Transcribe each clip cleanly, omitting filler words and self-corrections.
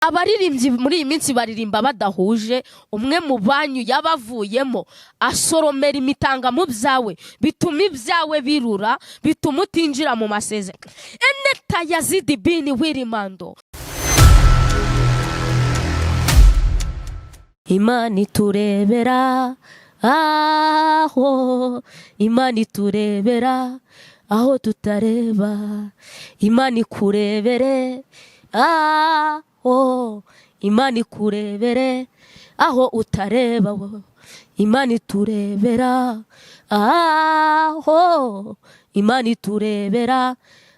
abaririmbyi muri iyi minsi baririmba badahuje, umwe mu banyu yabavuyemo asoromera imitanga mu byawe, bituma ibyawe birura, bituma utinjira mu masezerano. Eneta yazidi bini wirimando. Imana iturebera aho, Imana iturebera aho tutareba, Imana ikurebere aho, Imana ikurebere aho utareba, Imana iturebera aho, Imana iturebera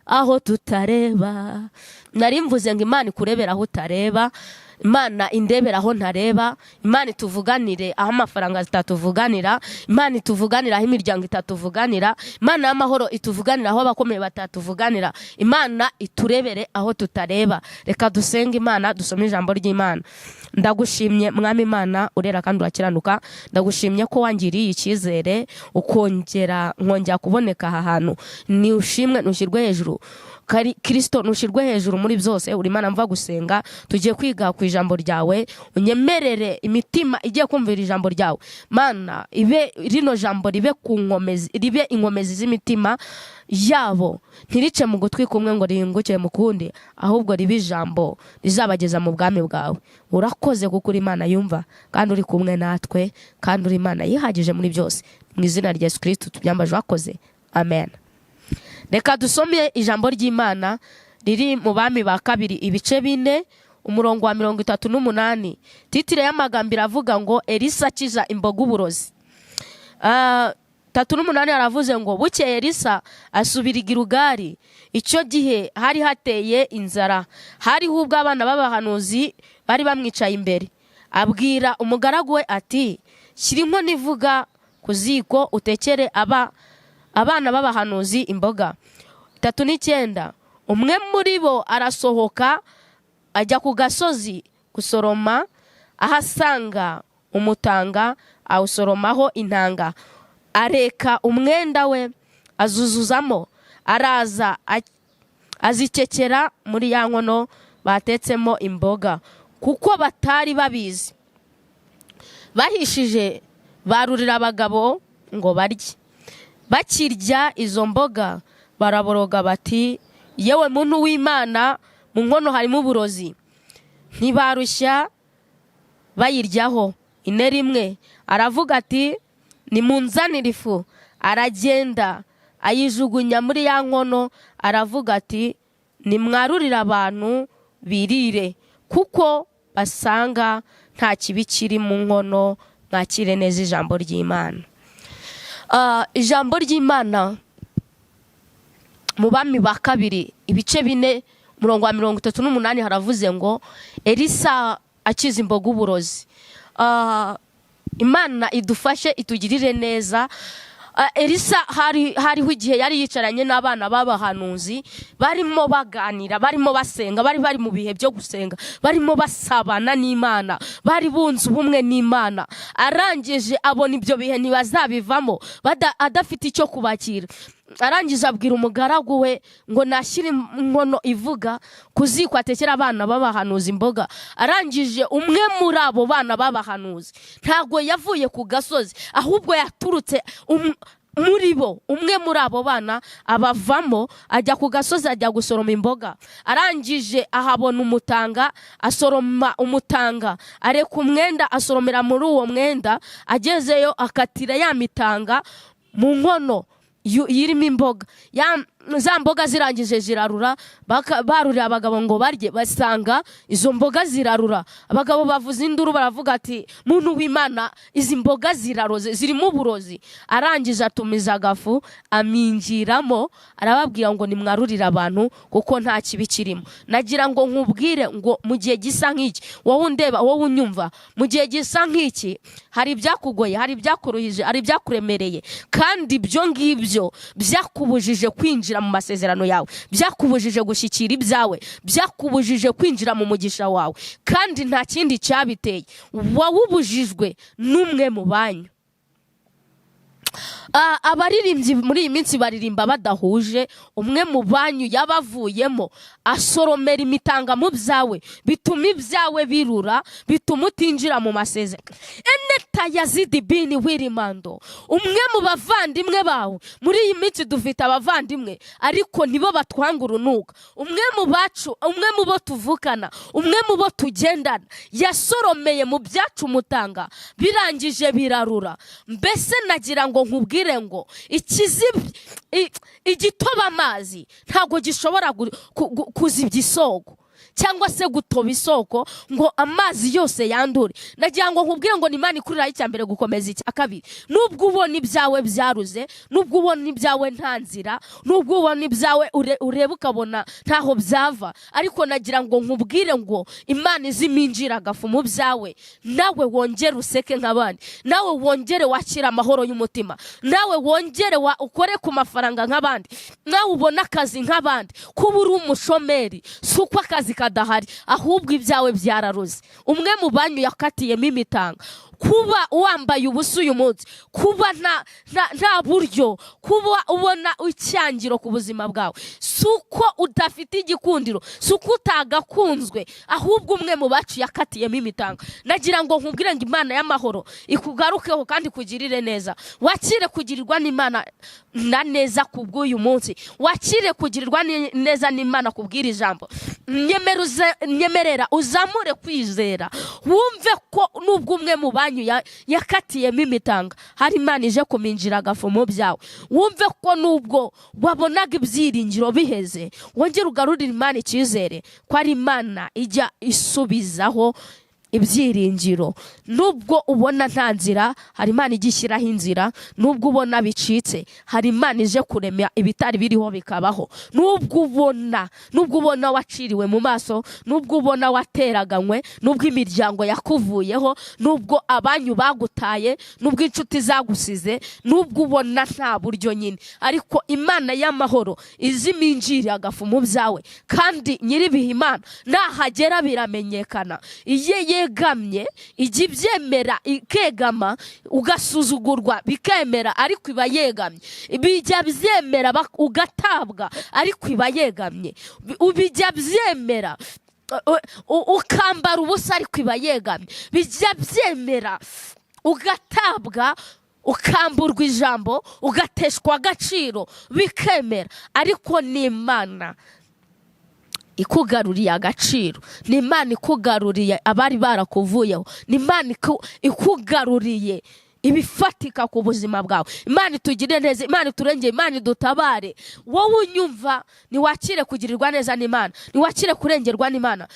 aho tutareba. Nari mvuze ngo Imana ikurebera aho utareba, Imana indebera aho ntareba, Imana ituvuganire aho amafaranga zitatuvuganira, Imana ituvuganira aho imiryango itatuvuganira, Imana y'amahoro ituvuganira aho abakomeye batatuvuganira, Imana iturebere aho tutareba. Reka dusenge Imana, dusome ijambo ry'Imana. Ndagushimye Mwami Imana urera kandi urakiranuka, ndagushimye ko wangiriye icyizere ukongera nkongera kuboneka aha hantu. Ni ushimwe nushyirwe hejuru, Kristo nushirwe hejuru muri byose. Uri Imana mva gusenga, tugiye kwiga ku ijambo ryawe, unyemerere imitima igiye kumvira ijambo ryawe Mana, ibe rino jambo ribe ku nkomezi, ribe inkomezi z'imitima yabo, ntirice mu gutwi kumwe ngo rihinguke mu kundi, ahubwo ribe ijambo rizabageza mu bwami bwawe. Urakoze kuko uri Imana yumva kandi uri kumwe natwe, kandi uri Imana yihagije muri byose. Mu izina rya Yesu Kristo tubyambaje, wakoze, amen. Reka dusome ijambo ry'Imana riri mu Bami ba kabiri ibice 4 umurongo wa 38. Titire y'amagambo iravuga ngo Elisa akiza imboga uburozi. 38 aravuze ngo bukeye Elisa asubira i Gilugari. Icyo gihe hari hateye inzara, hariho ubwo abana b'abahanuzi bari bamwicaye imbere. Abwira umugaragu we ati, shyira inkono ivuga ku ziko utekere abana b'abahanuzi imboga. 39. Umwe muri bo arasohoka ajya ku gasozi gusoroma, ahasanga umutanga, awusoromaho intanga, areka umwenda we azuzuzamo, araza azikekera muri ya nkono batetsemo imboga, kuko batari babizi. Bahishije barurira abagabo ngo barye. Bakirya izo mboga baraboroga bati, yewe muntu w'Imana, mu nkono harimo uburozi. Ntibarushya bayiryaho. 4 aravuga ati, nimunzanire ifu. Aragenda ayijugunya muri ya nkono, aravuga ati, nimwarurire abantu birire, kuko basanga nta kibi kiri mu nkono. Mwakire neza ijambo ry'Imana. Ijambo ry'Imana mu Bami ba kabiri ibice 4 umurongo wa 38 haravuze ngo Elisa akiza imboga uburozi. Imana idufashe itugirire neza. Elisa hariho igihe yari yicaranye n'abana b'abahanuzi, barimo baganira, barimo basenga, bari mu bihe byo gusenga, barimo basabana n'Imana, bari bunze ubumwe n'Imana. Arangije abona ibyo bihe ntibazabivamo adafite icyo kubakira. Arangije abwira umugaragu we ngo nashyire inkono ivuga ku ziko atekera abana b'abahanuzi imboga. Arangije umwe muri abo bana b'abahanuzi ntago yavuye ku gasozi, ahubwo yaturutse muri bo. Umwe muri abo bana abavamo ajya ku gasozi ajya gusoroma imboga. Arangije ahabona umutanga, asoroma umutanga, areka umwenda asoromera muri uwo mwenda. Agezeyo akatira ya mitanga mu nkono yirimo imboga. Za mboga zirangije zirarura, barurira abagabo ngo barye, basanga izo mboga zirarura. Abagabo bavuza induru baravuga ati, muntu w'Imana, izi mboga ziraroze, zirimo uburozi. Arangije atumiza agafu aminjiramo, arababwira ngo nimwarurire abantu kuko nta kibi kirimo. Nagira ngo nkubwire ngo mu gihe gisa nk'iki, wowe undeba, wowe unyumva, mu gihe gisa nk'iki hari ibyakugoye, hari ibyakuruhije, hari ibyakuremereye, kandi ibyo ngibyo byakubujije kwinjira mu masezerano yawe, byakubujije gushyikira ibyawe, byakubujije kwinjira mu mugisha wawe, kandi nta kindi cyabiteye. Wawubujijwe n'umwe mu banyu. abaririmbyi muri iyi minsi baririmba badahuje. Umwe mu banyu yabavuyemo asoromera imitanga mu byawe, bituma ibyawe birura, bituma utinjira mu masezerano. Eneta Yazidi bini wirimando, umwe mu bavandimwe bawe. Muri iyi minsi dufite abavandimwe ariko nibo batwanga urunuka. Umwe mu bacu, umwe mu bo tuvukana, umwe mu bo tugendana yasoromeye mu byacu umutanga, birangije birarura. Mbese nagira ngo nkubwire ngo igitoba amazi ntago gishobora kuzibya isoko cyangwa se gutoba isoko ngo amazi yose yandure. Nagira ngo nkubwire ngo n'Imana ikurira icyambere gukomeza icya kabiri. Nubwo ubona ibyawe byaruze, nubwo ubona ibyawe nta nzira, nubwo ubona ibyawe ureba ukabona ntaho byava, ariko nagira ngo nkubwire ngo Imana iziminjira agafu mu byawe, nawe wongere useke nk'abandi, nawe wongere wakira amahoro y'umutima, nawe wongere ukore ku mafaranga nk'abandi, nawe ubona akazi nk'abandi. Kuba uri umushomeri si uko akazi kadahari, ahubwo ibyawe byararuze. Umwe mu banyu yakatiyemo imitanga. Kuba wambaye ubusa uyu munsi, kuba nta buryo, kuba ubona icyangiro ku buzima bwawe, suko udafite igikundiro, suko utagakunzwe, ahubwo umwe mu bacu yakatiyemo imitanga. Nagira ngo nkubwire ngo Imana y'amahoro ikugarukeho kandi kugirire neza. Wakire kugirirwa n'Imana na neza kubw'uyu munsi, wakire kugirirwa neza n'Imana kubwira ijambo. Nyemerera uzamure kwizera, wumve ko nubwo umwe mu banyu yakatiyemo imitanga, hari Imana ije kuminjira agafu mu byawe. Wumve ko nubwo wabonaga ibyiringiro biheze, wongere ugarurire Imana icyizere ko ari Imana ijya isubizaho ibyiringiro. Nubwo ubona nta nzira, hari Imana igishyiraho inzira. Nubwo ubona bicitse, hari Imana ije kuremya ibitari biriho bikabaho. Nubwo ubona waciriwe mu maso, nubwo ubona wateraganywe, nubwo imiryango yakuvuyeho, nubwo abanyu bagutaye, nubwo inshuti zagusize, nubwo ubona nta buryo nyine, ariko Imana y'amahoro iziminjira agafu mu byawe. Kandi nyiribihe Imana nahagera biramenyekana. Yegamye ijya ibyemera ikegama, ugasuzugurwa bikemera ariko iba yegamye. Bijya byemera ugatabwa ariko iba yegamye. Bijya byemera ukambara ubusa ariko iba yegamye. Bijya byemera ugatabwa, ukamburwa ijambo, ugateshwa agaciro bikemera, ariko n'Imana ikugaruriye agaciro. n'Imana ikugaruriye abari barakuvuyeho. n'Imana ikugaruriye ibifatika ku buzima bwawe. Imana itugire neza, Imana iturengere, Imana idutabare. Wowe unyumva, niwakire kugirirwa neza n'Imana, niwakire kurengerwa n'Imana,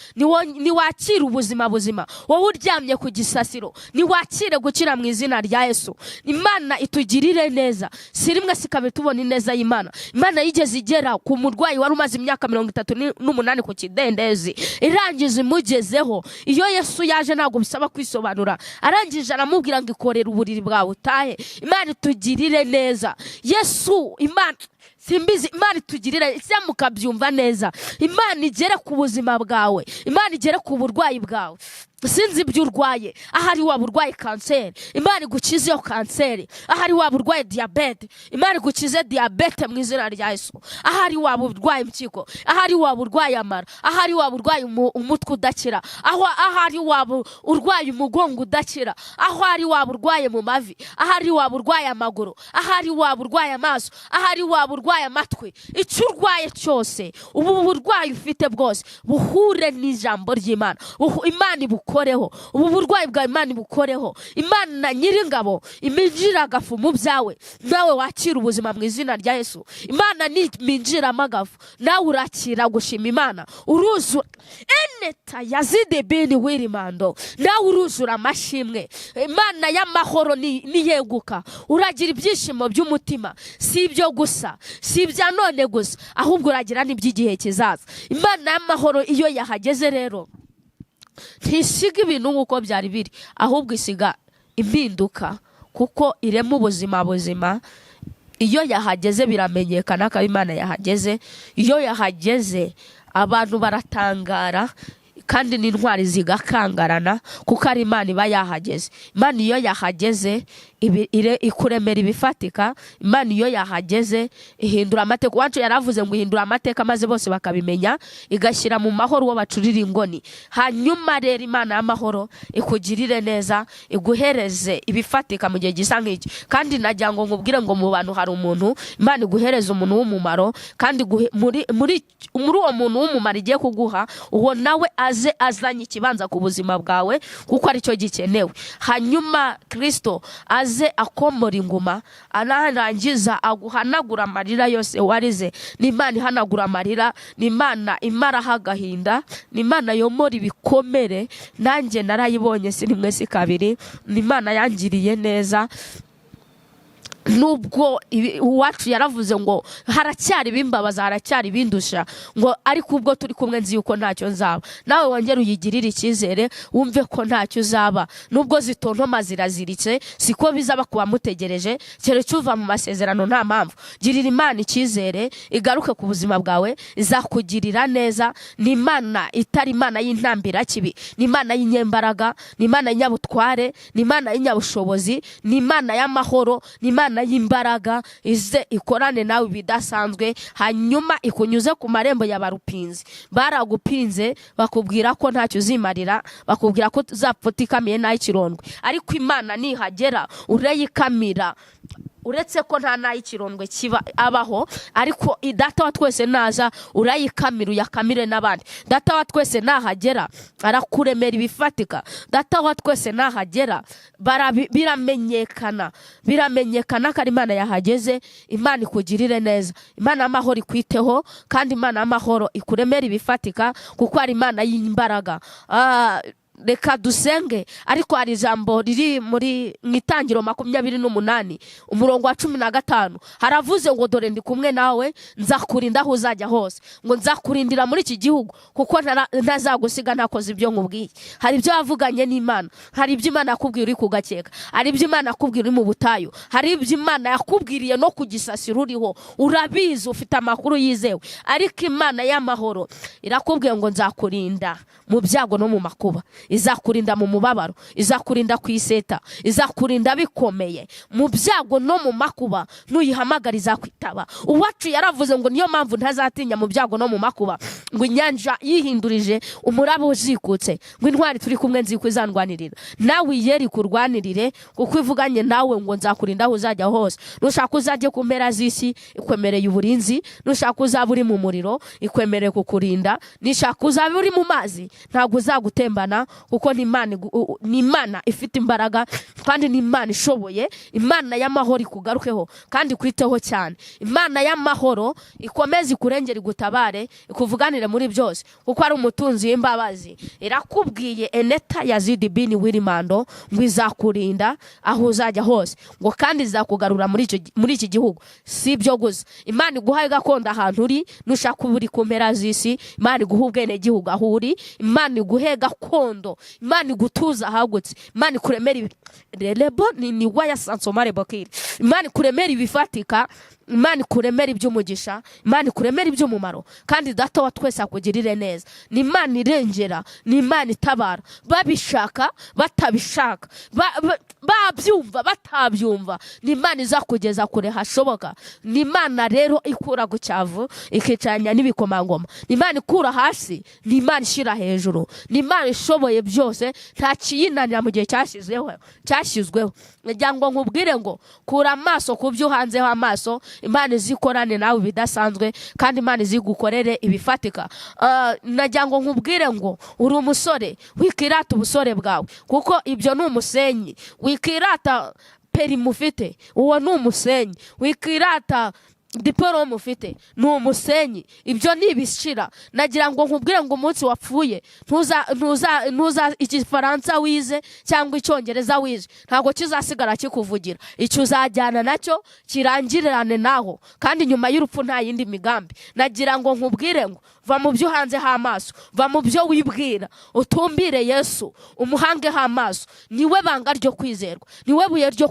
niwakire ubuzima buzima. Wowe uryamye ku gisasiro, niwakire gukira mu izina rya Yesu. Imana itugirire neza. Si rimwe si kabiri tubona ineza y'Imana. Imana yigeze igera ku murwayi wari umaze imyaka 38 ku kidendezi, irangiza imugezeho. Iyo Yesu yaje ntabwo bisaba kwisobanura, arangije aramubwira ngo ikorere uburiri bwawe utahe. Imana itugirire neza. Yesu, Imana simbizi, Imana itugirire icya mukabyumva neza. Imana igere ku buzima bwawe, Imana igere ku burwayi bwawe. Sinzi ibyo urwaye, ahari waba urwaye kanseri, Imana igukize iyo kanseri. Ahari waba urwaye diabete, Imana igukize diabete mu izina rya Yesu. Ahari waba urwaye impyiko, ahari waba urwaye amara, ahari waba urwaye umutwe udakira, ahari waba urwaye umugongo udakira, ahari waba urwaye mu mavi, ahari waba urwaye amaguru, ahari waba urwaye amaso, ahari waba urwaye amatwi. Icyo urwaye cyose, ubu burwayi ufite bwose, buhure n'ijambo ry'Imana. Imana ibukoreho. Ubu burwayi bwa Imana ibukoreho. Imana nyiringabo iminjira agafu mu byawe, nawe wakira ubuzima mu izina rya Yesu. Imana niminjira amagafu, nawe urakira gushima Imana. Uruzura Eneta Yazidi bini wirimando, nawe uruzura amashimwe. Imana y'amahoro niyeguka, uragira ibyishimo by'umutima. Si ibyo gusa, si ibya none gusa, ahubwo uragira n'iby'igihe kizaza. Imana y'amahoro iyo yahageze rero, ntisiga ibintu nk'uko byari biri, ahubwo isiga impinduka, kuko irema ubuzima buzima. Iyo yahageze biramenyekana ko Imana yahageze. Iyo yahageze abantu baratangara, kandi n'intwari zigakangarana, kuko ari Imana iba yahageze. Imana iyo yahageze ikuremera ibifatika. Imana iyo yahageze ihindura amateka. Wacu yaravuze ngo ihindura amateka maze bose bakabimenya, igashyira mu mahoro uwo bacurira ingoni. Hanyuma rero Imana y'amahoro ikugirire neza, iguhereze ibifatika mu gihe gisa nk'iki. Kandi nagira ngo nkubwire ngo mu bantu hari umuntu Imana iguhereza umuntu w'umumaro, kandi muri uwo muntu w'umumaro igiye kuguha, uwo nawe azanye ikibanza ku buzima bwawe kuko ari cyo gikenewe. Hanyuma Kristo aze akomora inguma, anarangiza aguhanagura amarira yose warize. Ni Imana ihanagura amarira, ni Imana imaraho agahinda, ni Imana yomora ibikomere. Nanjye narayibonye si rimwe si kabiri, ni Imana yangiriye neza. Nubwo uwacu yaravuze ngo haracyari bimbabaza, haracyari bindusha, ngo ariko ubwo turi kumwe nzi yuko ntacyo nzaba. Nawe wongere uyigirire icyizere, wumve ko ntacyo uzaba. Nubwo zitontoma ziraziritse, siko bizaba kuba mutegereje, keretse uva mu masezerano nta mpamvu. Girira Imana icyizere, igaruke ku buzima bwawe, izakugirira neza. Ni Imana itari Imana y'intambira kibi, ni Imana y'inyembaraga, ni Imana y'inyabutware, ni Imana y'inyabushobozi, ni Imana y'amahoro, ni Imana y'imbaraga. Ize ikorane nawe bidasanzwe, hanyuma ikunyuze ku marembo y'abarupinzi. Baragupinze bakubwira ko ntacyo uzimarira, bakubwira ko uzapfutikamiye n'ay'ikirondwe, ariko Imana nihagera urayikamira. Uretse ko nta n'ay'ikirondwe kiba abaho, ariko Data wa twese naza urayikamira, uyakamire n'abandi. Data wa twese nahagera arakuremera ibifatika. Data wa twese nahagera biramenyekana ko ari Imana yahageze. Imana ikugirire neza, Imana y'amahoro ikwiteho, kandi Imana y'amahoro ikuremera ibifatika kuko ari Imana y'imbaraga. Reka dusenge. Ariko hari ijambo riri muri Itangiriro 28 umurongo wa 15, haravuze ngo dore ndi kumwe nawe, nzakurinda aho uzajya hose. Ngo nzakurindira muri iki gihugu kuko ntazagusiga ntakoze ibyo nkubwiye. Hari ibyo yavuganye n'Imana, hari ibyo Imana yakubwiye uri kugakeka, hari ibyo Imana yakubwiye uri mu butayu, hari ibyo Imana yakubwiriye no kugisasira uriho, urabizi, ufite amakuru yizewe. Ariko Imana y'amahoro irakubwiye ngo nzakurinda mu byago no mu makuba, izakurinda mu mubabaro, izakurinda kwiseta, izakurinda bikomeye mu byago no mu makuba. Nuyihamagara izakwitaba. Uwacu yaravuze ngo niyo mpamvu ntazatinya mu byago no mu makuba, ngo inyanja yihindurije umuraba uzikutse, ngo intwari turi kumwe nziko izandwanirira. Nawe yeri kurwanirire kuko ivuganye nawe ngo nzakurinda aho uzajya hose. Nushaka uzajye ku mpera z'isi, ikwemereye uburinzi. Nushaka uzaba uri mu muriro, ikwemereye kukurinda. Nishaka uzaba uri mu mazi, ntabwo uzagutembana kuko ni Imana ifite imbaraga, kandi ni Imana ishoboye. Imana y'amahoro ikugarukeho kandi kwiteho cyane. Imana y'amahoro ikomeze ikurengera, igutabare, ikuvuganire muri byose kuko ari umutunzi w'imbabazi. Irakubwiye Eneta Yazidi bin Wirimando ngo izakurinda aho uzajya hose, ngo kandi izakugarura muri iki gihugu. Si ibyo gusa, Imana iguhaye gakondo ahantu uri. Nushaka uri ku mpera z'isi, Imana iguha ubwene gihugu aho uri. Imana iguhe gakondo, Imana igutuza ahagutse, Imana ikuremera relebo ni waya sansomare bakiri. Imana ikuremera ibifatika, Imana ikuremera iby'umugisha, Imana ikuremera iby'umumaro. Kandi Data wa twese akugirire neza. Ni Imana irengera, ni Imana itabara, babishaka batabishaka, babyumva batabyumva. Ni Imana izakugeza kure hashoboka. Ni Imana rero ikura gucyavu ikicanya n'ibikomangoma. Ni Imana ikura hasi, ni Imana ishira hejuru. Ni Imana ishoboye byose, nta kiyinanira mu gihe cyashyizweho. Njyango nkubwire ngo kura amaso ku byo hanzeho amaso. Imana izikorane nawe bidasanzwe, kandi Imana izigukorere ibifatika. Najyango nkubwire ngo uri umusore, wikirata ubusore bwawe kuko ibyo ni umusenyi. Wikirata peri mufite, uwo ni umusenyi. Wikirata diplome ufite, ni umusenyi. Ibyo ni ibishira. Nagira ngo nkubwire ngo umunsi wapfuye ntuza igifaransa wize cyangwa icyongereza wize ntago kizasigara kikuvugira. Icyo uzajyana nacyo kirangirane naho, kandi nyuma y'urupfu nta yindi migambi. Nagira ngo nkubwire ngo va mu byo hanzeho amaso, va mu byo wibwira, utumbire Yesu, umuhangeho amaso. Niwe banga ryo kwizerwa, niwe buye ryo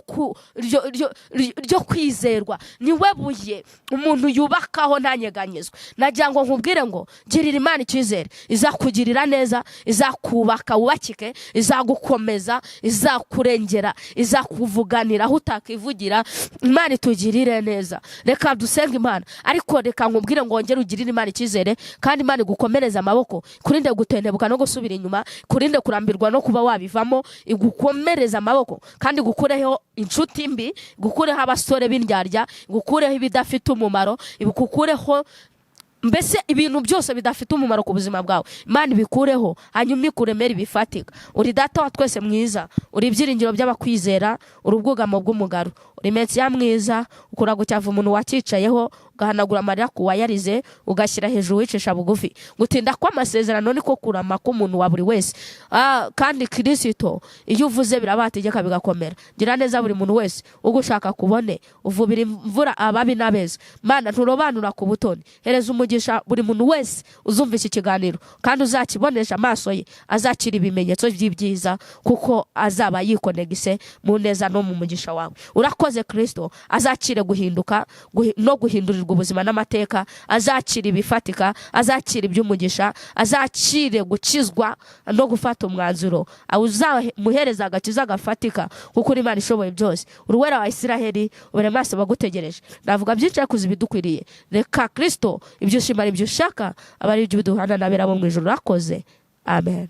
kwizerwa, niwe buye umuntu yubakaho ntanyeganyezwe. Nagira ngo nkubwire ngo girira Imana icyizere, izakugirira neza, izakubaka wubakike, izagukomeza, izakurengera, izakuvuganira aho utakivugira. Imana itugirire neza. Reka dusenge Imana, ariko reka nkubwire ngo wongere ugirire Imana icyizere, kandi Imana igukomereza amaboko, kurinde gutendebuka no gusubira inyuma, kurinde kurambirwa no kuba wabivamo, igukomereza amaboko kandi gukureho inshuti mbi, gukureho abasore b'indyarya, gukureho ibidafite umumaro, gukureho mbese ibintu byose bidafite umumaro ku buzima bwawe. Imana ibikureho, hanyuma ikuremere ibifatika. Uri data wa twese mwiza, uri ibyiringiro by'abakwizera, uri ubwugamo bw'umugaro, uri Mesiya mwiza, ukura gucyava umuntu wakicayeho, ugahanagura amarira ku wayarize, ugashyira hejuru wicisha bugufi. Gutinda kw'amasezerano niko kurama k'umuntu wa buri wese. Kandi Kristo iyo uvuze birabategeka bigakomera. Gira neza buri muntu wese ugushaka kubone, uvubira imvura ababi n'abeza. Mana nturobanura ku butoni, hereza umugisha buri muntu wese uzumva iki kiganiro, kandi uzakibonesha amaso ye, azakira ibimenyetso by'ibyiza, kuko azaba yikonegise mu neza no mu mugisha wawe. Urakoze Kristo, azakire guhinduka no guhindurirwa ubuzima n'amateka, azakira ibifatika, azakira iby'umugisha, azakire gukizwa no gufata umwanzuro, uzamuhereza agakiza gafatika, kuko uri Imana ishoboye byose. Uruwera wa Isiraheli, ubere maso bagutegereje. Ndavuga byinshi yakuze ibidukwiriye. Reka Kristo ibyo ushima ibyo ushaka, abari ibyo biduhana n'abera bo mu ijuru. Urakoze. Amen.